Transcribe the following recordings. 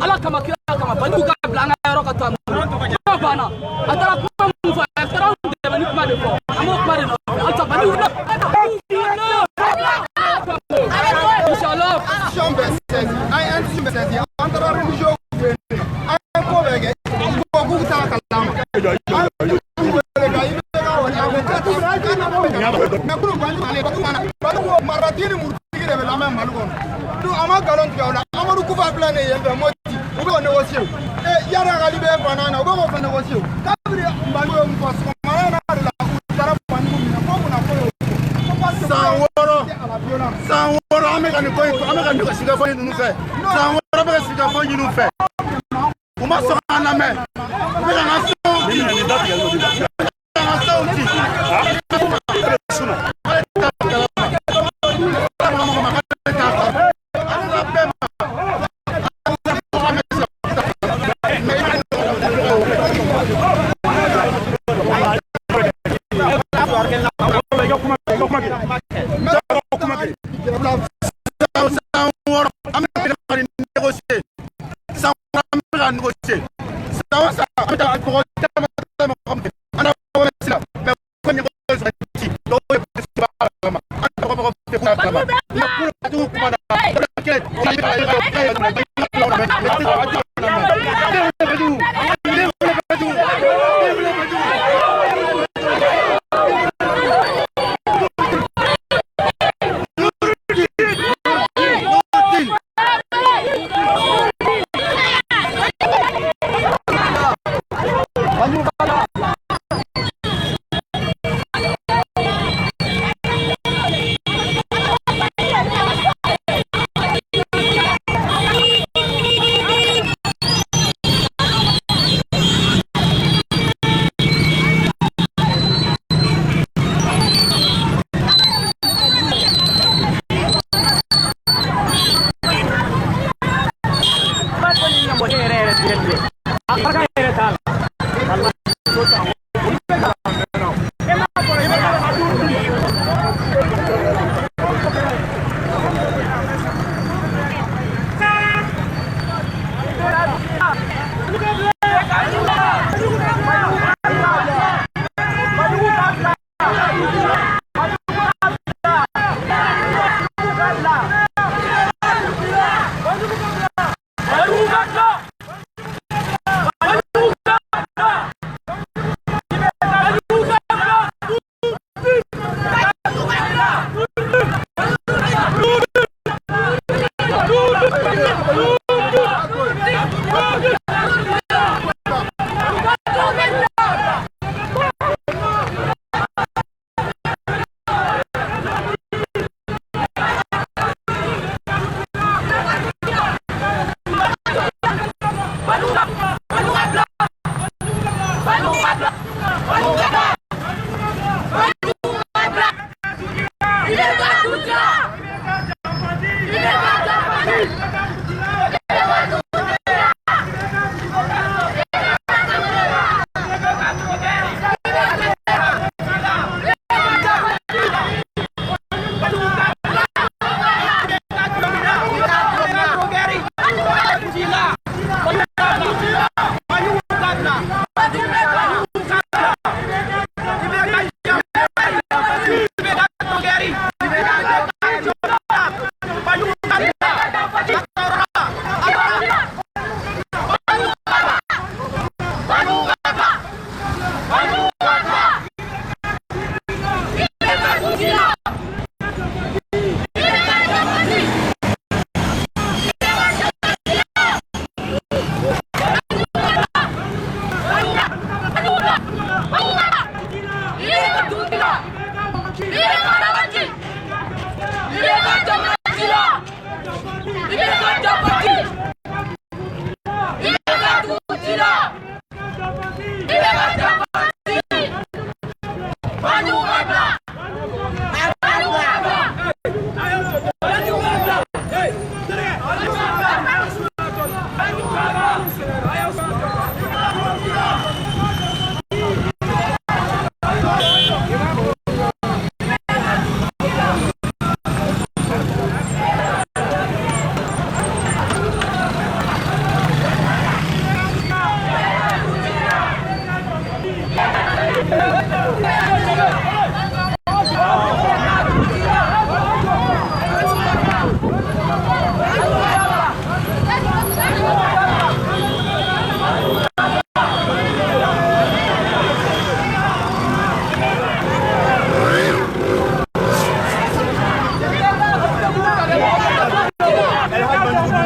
ala kama kira kama bani ka blanga yoro ka tamu bana atara kuma mu fa atara de bani kuma de ko amo kuma de alta bani una inshallah chambe sezi ay anti sezi antara religion ay ko bege ko ku ta kalama maratini murtigi de la même malgon du ama galon gawla amadu ku fa plané yembe moti u be négocier e yara gali be banana u be ko négocier kabri mbalo mu ko marana la dara bandu mi ko na ko sanworo ame kan ko ame kan ko siga fo ñu fe sanworo be siga fo ñu fe u ma so na me be na so ni ni dati yalo di na so ti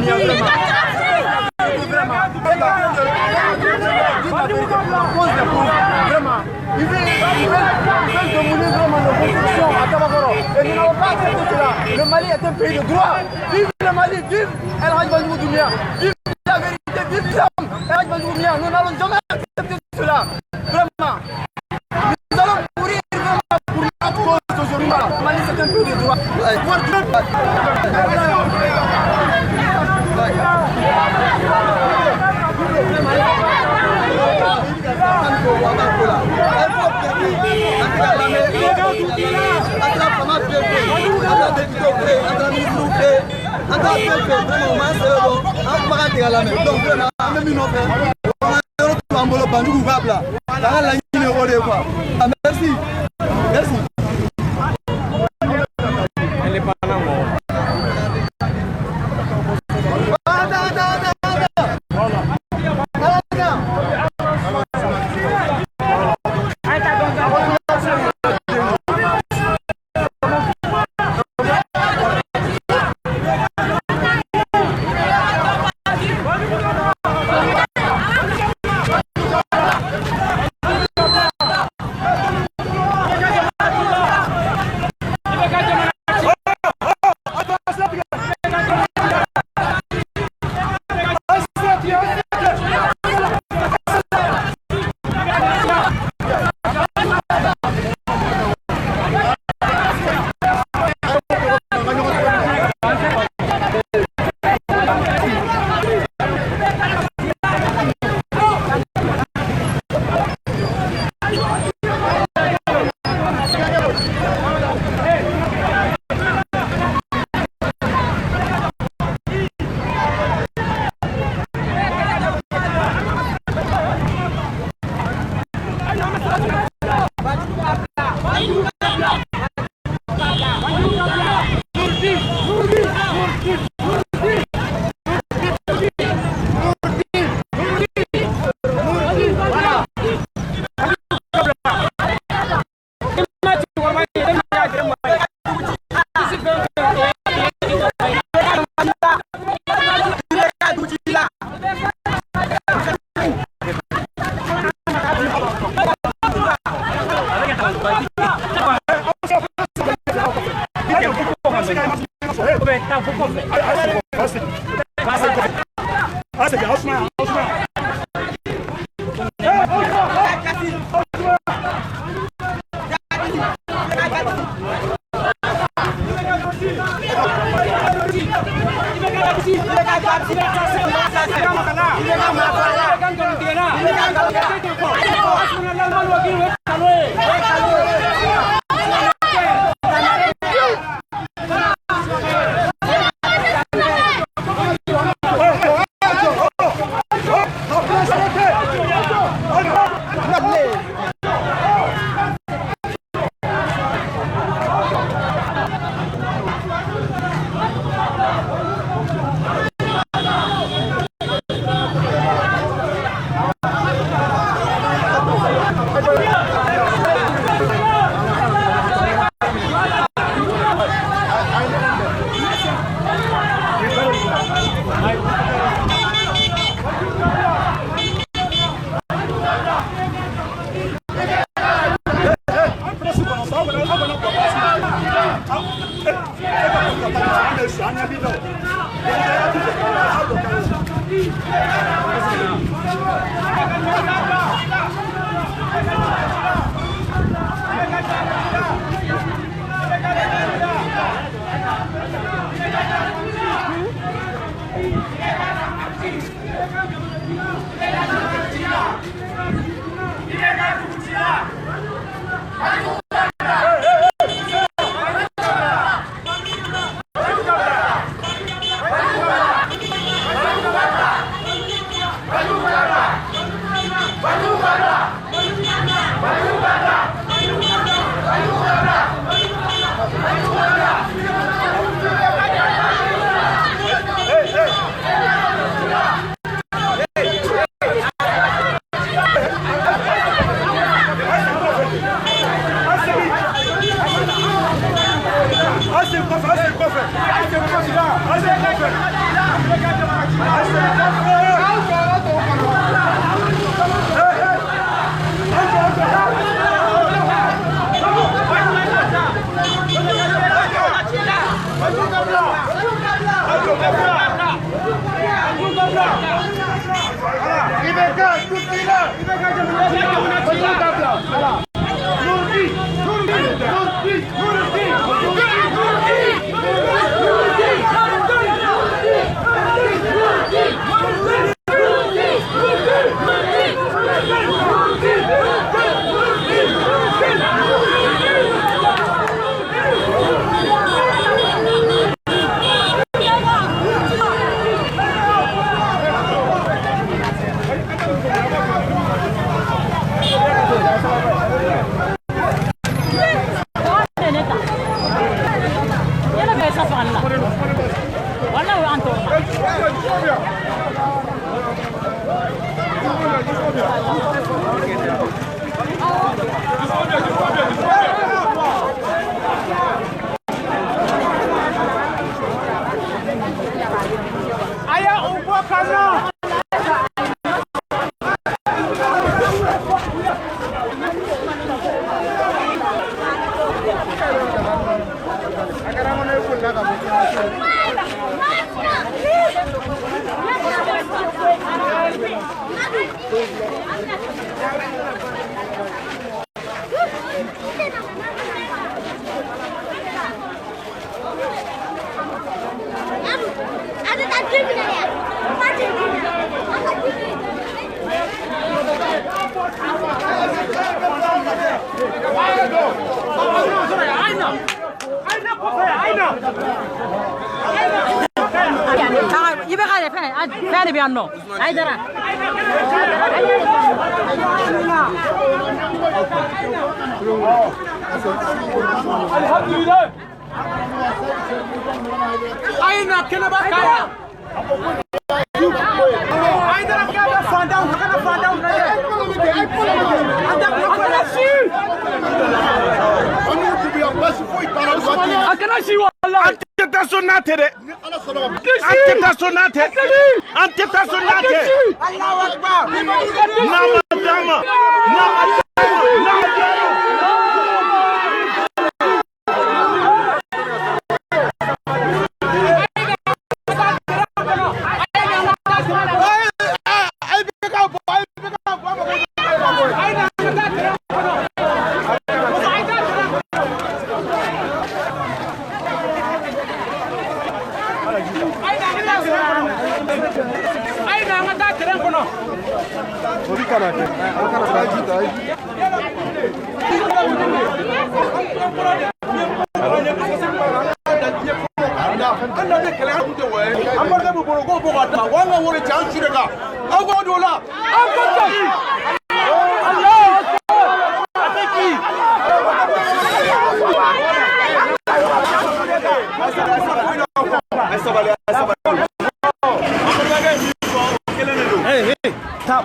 Lumière, vraiment. Vraiment, ils veulent dominer vraiment nos constructions à Tabakoro. Et nous n'avons pas accepté cela. Le Mali est un pays de droit. Vive le Mali, vive El Hadj Bazoum Doumbia, vive la vérité, vive l'islam. El Hadj Bazoum Doumbia, nous n'allons jamais accepter cela. Vraiment. Nous allons mourir vraiment pour notre cause aujourd'hui. Le Mali c'est un pays de droit. Merci. Merci. Elle est pas là,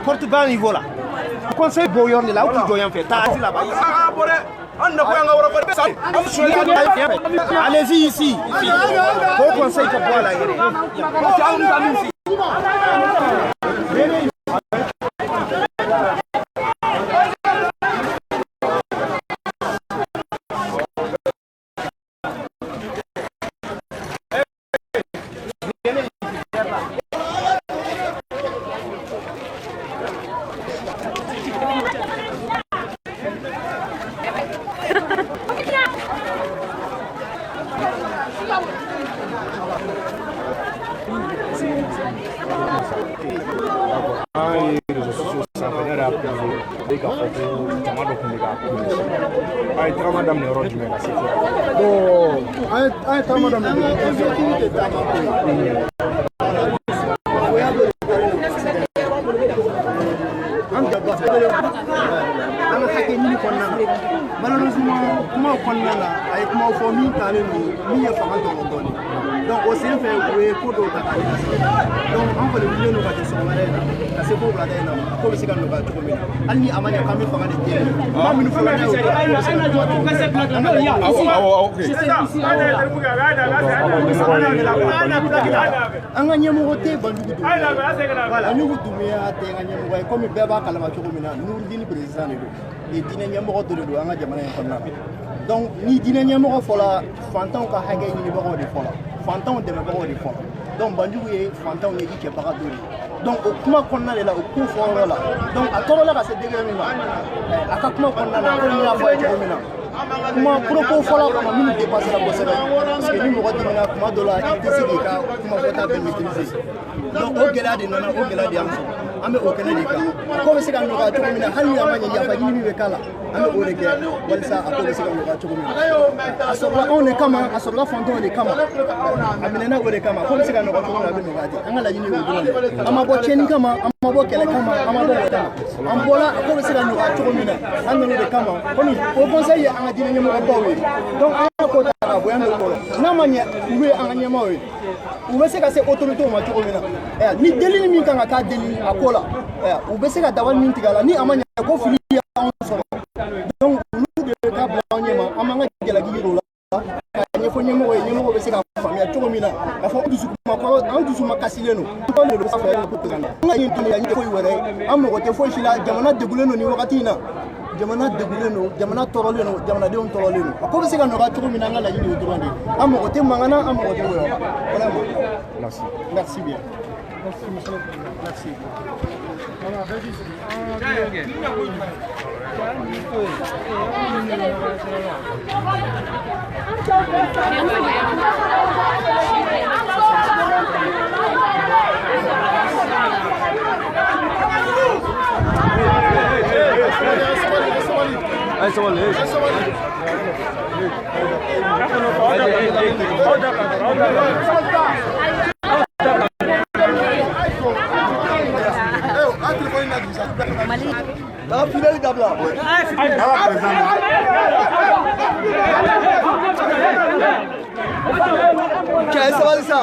Portugal niveau là. Conseil Boyon là où tu dois en faire. T'as là-bas. Allez-y ici. Au conseil pour voir là. Malheureusement, comment on a avec mon famille, t'as mis donc au sein fait oui pour d'autres donc on peut le milieu nous va de son malade c'est pour la denne ko be se kan no ga to mina alni amanya kambe fanga de tele ma minu fanga ne anga nyemo hote bandugu voilà ñu ko dumia te nga nyemo way comme beba kala ma to mina nous dini président ne do dina nyemo do do anga jamana en fonna donc ni dina nyemo fo la fantan ka hage ni ba ko de fo la fantan de ba ko de fo donc bandugu ye fantan ne ki ke ba do donc au kuma konna la au ku fo la donc a toro la ka se dege mi ma aka kuma konna la ko ni ya fo e mina kuma propos fo la ko mi dépasser la bosse parce que ni mo ko dina kuma do la itisi ka kuma fota be maîtriser donc o gela de nona o gela de amso ambe o kana de ka ko be se kan no ka to mina hali amanya ya fa ni be kala ambe o reke walsa ko be se kan no ka to mina asoba on est kama asoba fondo on est kama amina o de kama ko be se kan no ka to mina be no ka ti angala yini o do ama bo cheni kama ama bo kele kama ama bo wata ambola ko be se kan no ka to mina ando de kama ko ni o conseil anga dina nyamo ko bawe donc anga ko ta bo yando ko na manya uwe anga nyamo we ube se ka se autorité o ma to mina ni deli ni min kan ka deli akola ube se ka dawal min tigala ni amanya ko fili on so donc nous de ka blanyema amanga gela giro la ni fo nyemo we nyemo be se ka famia to mina ka fo dusu ma ko an dusu ma kasileno ko le do sa fa ko tuganda ngi dunia ni ko were amoko te fo shila jamana deguleno ni wakati na jamana deguleno jamana toroleno jamana de on toroleno ko be se ka no ka to mina ngala yini o durande amoko te mangana amoko te we voilà merci merci bien merci monsieur merci La finale d'Abla. Qu'est-ce que ça va ça?